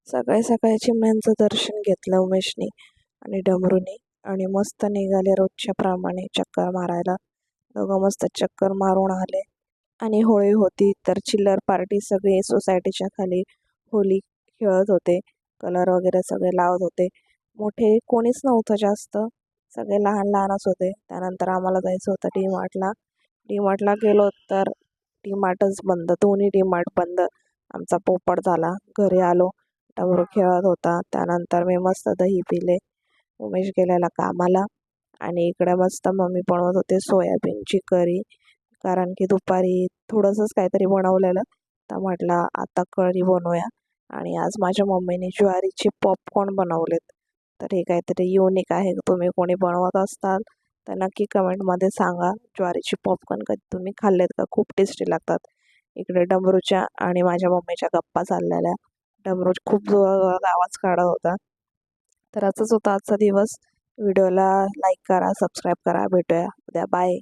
सकाळी सकाळी चिमण्यांचं दर्शन घेतलं उमेशने आणि डमरूने आणि मस्त निघाले रोजच्या प्रमाणे चक्कर मारायला. दोघं मस्त चक्कर मारून आले आणि होळी होती तर चिल्लर पार्टी सगळे सोसायटीच्या खाली होली खेळत होते. कलर वगैरे सगळे लावत होते. मोठे कोणीच नव्हतं जास्त, सगळे लहान लहानच होते. त्यानंतर आम्हाला जायचं होतं डी-मार्टला. डी-मार्टला गेलो तर डी-मार्टच बंद, दोन्ही डी-मार्ट बंद. आमचा पोपट झाला. घरी आलो, डमरू खेळत होता. त्यानंतर मी मस्त दही पिले. उमेश गेलेला कामाला आणि इकडे मस्त मम्मी बनवत होते सोयाबीनची करी, कारण की दुपारी थोडंसंच काहीतरी बनवलेलं तर म्हटलं आता करी बनवूया. आणि आज माझ्या मम्मीने ज्वारीचे पॉपकॉर्न बनवलेत. तर हे काहीतरी युनिक आहे. तुम्ही कोणी बनवत असताल तर नक्की कमेंटमध्ये सांगा. ज्वारीचे पॉपकॉर्न कधी तुम्ही खाल्लेत का? खूप टेस्टी लागतात. इकडे डमरूच्या आणि माझ्या मम्मीच्या गप्पा चाललेल्या. डमरू खूप जोरात आवाज काढत होता. तर असंच होता आजचा दिवस. व्हिडिओला लाईक करा, सबस्क्राईब करा. भेटूया उद्या. बाय.